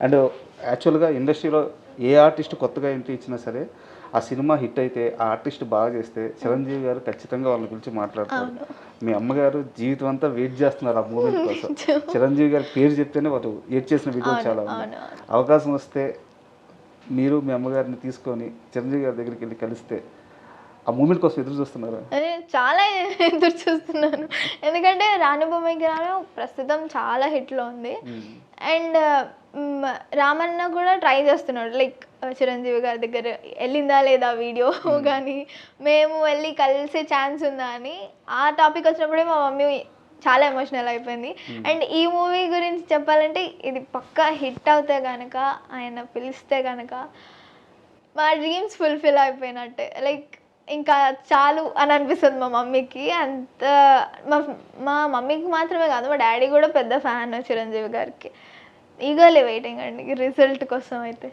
And యాక్చువల్‌గా ఇండస్ట్రీలో ఏ artist కొత్తగా ఎంట్రీ ఇచ్చినా సరే, ఆ సినిమా హిట్ అయితే, ఆ ఆర్టిస్ట్ బాగా చేస్తే, హ్మ్. చిరంజీవి గారు ఖచ్చితంగా వాళ్ళని పిలిచి మాట్లాడతారు. అవును. మీ అమ్మగారు జీవితం అంతా వెయిట్ చేస్తున్నారు ఆ మూమెంట్ కోసం. చిరంజీవి గారి పేరు చెప్తేనే వాళ్ళు ఏడ్చేసిన వీడియోలు అవును. చాలా ఉన్నాయి. అవును. అవును. అవకాశం వస్తే మీరు మీ అమ్మగారిని తీసుకొని చిరంజీవి గారి దగ్గరికెళ్లి కలిస్తే, ఆ మూమెంట్ కోసం ఎదురు చూస్తున్నారా? అదే చాలా ఎదురు చూస్తున్నాను. ఎందుకంటే 'రాను బొమ్మకి రాను' ప్రస్తుతం చాలా హిట్‌లో ఉంది. హ్మ్. అండ్ హ్మ్. రామన్న కూడా ట్రై చేస్తున్నాడు. లైక్ చిరంజీవి గారి దగ్గర ఎళ్ళిందా లేదా వీడియో హ్మ్. గానీ, మేము వెళ్లి కలిసే ఛాన్స్ ఉందా అని. ఆ టాపిక్ వచ్చినప్పుడే మా మమ్మీ చాలా ఎమోషనల్ అయిపోయింది. హ్మ్. అండ్ ఈ మూవీ గురించి చెప్పాలంటే ఇది పక్కా హిట్ అవుతే గనక, ఆయన పిలిస్తే గనక మా డ్రీమ్స్ ఫుల్‌ఫిల్ అయిపోయినట్టే. లైక్ ఇంకా చాలు అని అనిపిస్తది మా మమ్మీకి. అంత మా మా మమ్మీకి మాత్రమే కాదు, మా డ్యాడీ కూడా పెద్ద ఫ్యాన్ చిరంజీవి గారికి. ఈగర్లీ వెయిటింగ్ అండి రిజల్ట్ కోసం అయితే.